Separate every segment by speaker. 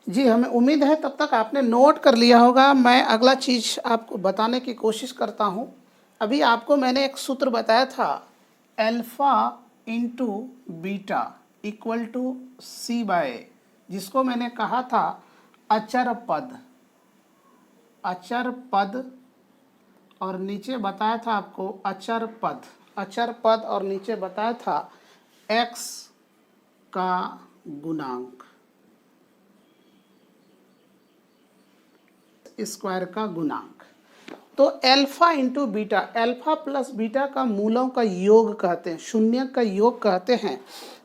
Speaker 1: जी, हमें उम्मीद है तब तक आपने नोट कर लिया होगा। मैं अगला चीज़ आपको बताने की कोशिश करता हूँ। अभी आपको मैंने एक सूत्र बताया था, alpha into beta equal to C by A, जिसको मैंने कहा था अचर पद। अचर पद और नीचे बताया था आपको अचर पद। अचर पद और नीचे बताया था एक्स का गुणांक, स्क्वायर का गुणांक। तो alpha into beta, alpha plus beta का मूलों का योग कहते हैं, शून्य का योग कहते हैं।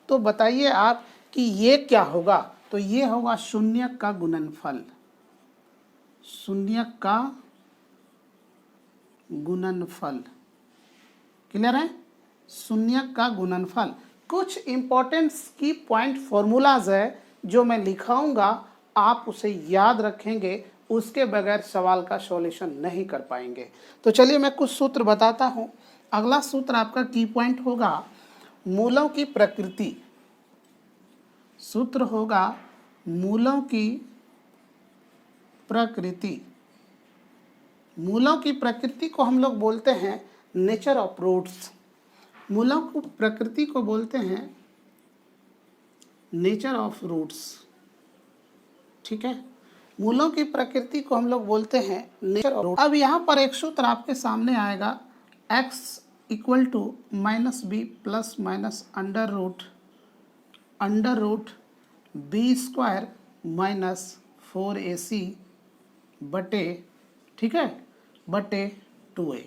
Speaker 1: तो बताइए आप कि ये क्या होगा? तो ये होगा शून्य का गुणनफल। शून्य का गुणनफल, क्लियर है? शून्य का गुणनफल। कुछ इंपॉर्टेंट की पॉइंट फॉर्मूलाज है जो मैं लिखाऊंगा, आप उसे याद रखेंगे, उसके बगैर सवाल का सॉल्यूशन नहीं कर पाएंगे। तो चलिए मैं कुछ सूत्र बताता हूं। अगला सूत्र आपका की पॉइंट होगा मूलों की प्रकृति। सूत्र होगा मूलों की प्रकृति। मूलों की प्रकृति को हम लोग बोलते हैं नेचर ऑफ रूट्स। मूलों को प्रकृति को बोलते हैं नेचर ऑफ रूट्स, ठीक है? मूलों की प्रकृति को हम लोग बोलते हैं नेचर ऑफ रूट्स। अब यहाँ पर एक सूत्र आपके सामने आएगा, x equal to minus b plus minus under root b square minus 4ac बटे, ठीक है, बटे 2a।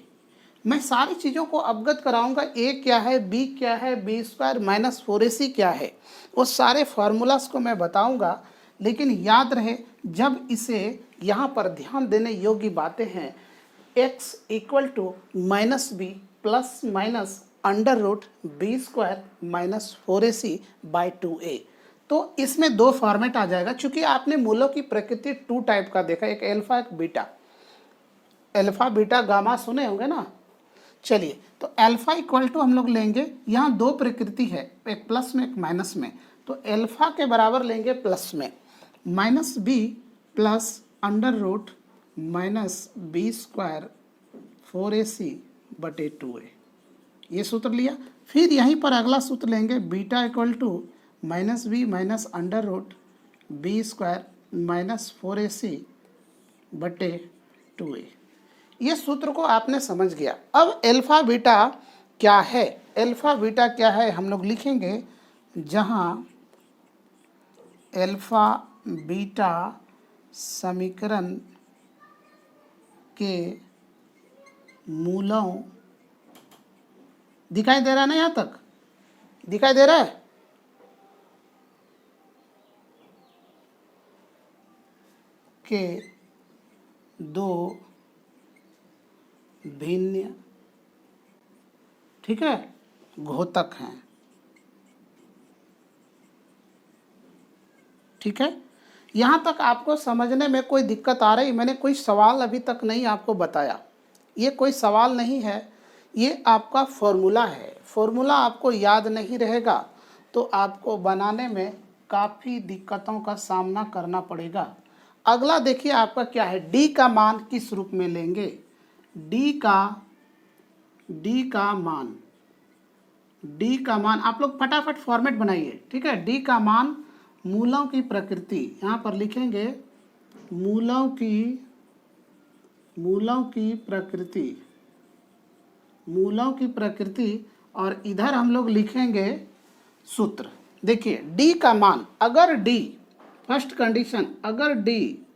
Speaker 1: मैं सारी चीज़ों को अवगत कराऊंगा, a क्या है, b क्या है, बी स्क्वायर माइनस 4ac क्या है, वो सारे फार्मूलास को मैं बताऊंगा। लेकिन याद रहे, जब इसे यहाँ पर ध्यान देने योग्य बातें हैं, x equal to minus b plus minus under root b square minus 4ac by 2a। तो इसमें दो फॉर्मेट आ जाएगा। चूंकि आपने मूलों की प्रकृति टू टाइप का देखा, एक अल्फा एक बीटा। अल्फा बीटा गामा सुने होंगे ना। चलिए, तो अल्फा इक्वल टू हम लोग लेंगे, यहाँ दो प्रकृति है, एक प्लस में एक माइनस में। तो अल्फा के बराबर लेंगे प्लस में minus b plus under root minus b square 4ac बटे 2a, ये सूत्र लिया। फिर यहीं पर अगला सूत्र लेंगे, beta equal to minus b minus under root b square minus 4ac बटे 2a। ये सूत्र को आपने समझ गया। अब अल्फा बीटा क्या है? अल्फा बीटा क्या है हम लोग लिखेंगे, जहां अल्फा बीटा समीकरण के मूलों, दिखाई दे रहा है ना? यहां तक दिखाई दे रहा है? के दो भिन्न, ठीक है, घोतक हैं, ठीक है। यहां तक आपको समझने में कोई दिक्कत आ रही? मैंने कोई सवाल अभी तक नहीं आपको बताया, ये कोई सवाल नहीं है, ये आपका फॉर्मूला है। फॉर्मूला आपको याद नहीं रहेगा तो आपको बनाने में काफ़ी दिक्कतों का सामना करना पड़ेगा। अगला देखिए आपका क्या है, डी का मान किस रूप में लेंगे? डी का मान आप लोग फटाफट फॉर्मेट बनाइए, ठीक है। डी का मान मूलों की प्रकृति, यहाँ पर लिखेंगे मूलों की प्रकृति, और इधर हम लोग लिखेंगे सूत्र। देखिए डी का मान, अगर डी, फर्स्ट कंडीशन, अगर डी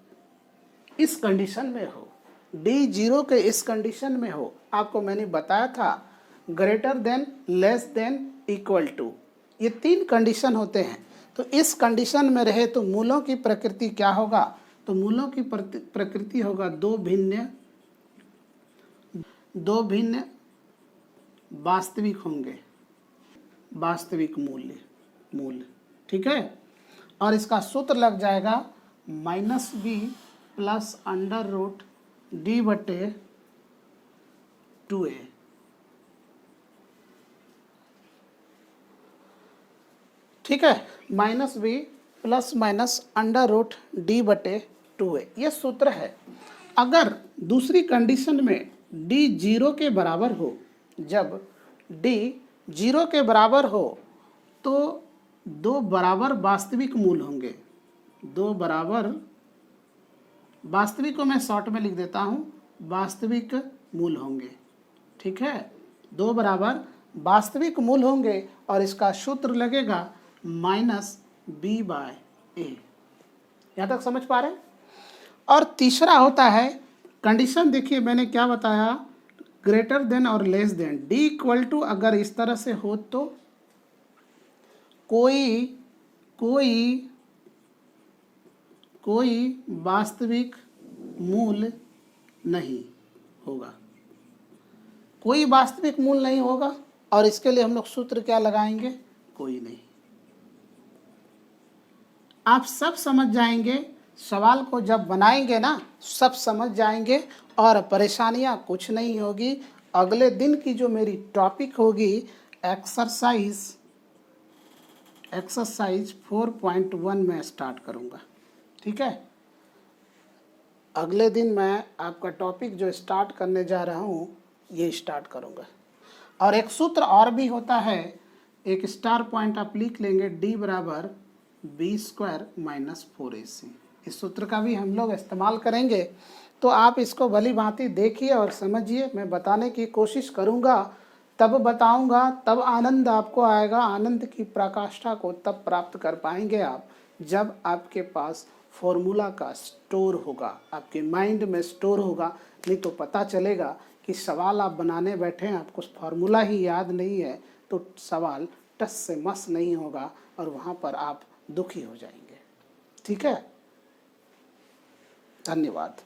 Speaker 1: इस कंडीशन में हो, डी जीरो के इस कंडीशन में हो, आपको मैंने बताया था greater than, less than, equal to, ये तीन कंडीशन होते हैं। तो इस कंडीशन में रहे तो मूलों की प्रकृति क्या होगा? तो मूलों की प्रकृति होगा दो भिन्न वास्तविक होंगे, वास्तविक मूल्य, ठीक है। और इसका सूत्र लग जाएगा minus b plus under root d बटे 2a, ठीक है। Minus b plus minus under root d बटे 2a, ये सूत्र है। अगर दूसरी कंडीशन में d 0 के बराबर हो, जब d 0 के बराबर हो तो दो बराबर वास्तविक मूल होंगे। दो बराबर वास्तविक को मैं शॉर्ट में लिख देता हूँ, वास्तविक मूल होंगे। ठीक है, दो बराबर वास्तविक मूल होंगे और इसका सूत्र लगेगा माइनस बी बाय ए। यहाँ तक समझ पा रहे हैं। और तीसरा होता है कंडीशन, देखिए मैंने क्या बताया, ग्रेटर देन और less than. D equal to अगर इस तरह से हो तो कोई वास्तविक मूल नहीं होगा, कोई वास्तविक मूल नहीं होगा। और इसके लिए हम लोग सूत्र क्या लगाएंगे, कोई नहीं। आप सब समझ जाएंगे, सवाल को जब बनाएंगे ना सब समझ जाएंगे और परेशानियां कुछ नहीं होगी। अगले दिन की जो मेरी टॉपिक होगी एक्सरसाइज 4.1 में स्टार्ट करूंगा। ठीक है, अगले दिन मैं आपका टॉपिक जो स्टार्ट करने जा रहा हूँ ये स्टार्ट करूँगा। और एक सूत्र और भी होता है, एक स्टार पॉइंट आप लिख लेंगे, d बराबर b² माइनस 4ac। इस सूत्र का भी हम लोग इस्तेमाल करेंगे। तो आप इसको भली भांति देखिए और समझिए। मैं बताने की कोशिश करूँगा, तब बताऊँगा, तब आनंद आपको आएगा। आनंद की पराकाष्ठा को तब प्राप्त कर पाएंगे आप जब आपके पास फॉर्मूला का स्टोर होगा, आपके माइंड में स्टोर होगा। नहीं तो पता चलेगा कि सवाल आप बनाने बैठे हैं, आपको फॉर्मूला ही याद नहीं है, तो सवाल टस से मस नहीं होगा और वहाँ पर आप दुखी हो जाएंगे। ठीक है, धन्यवाद।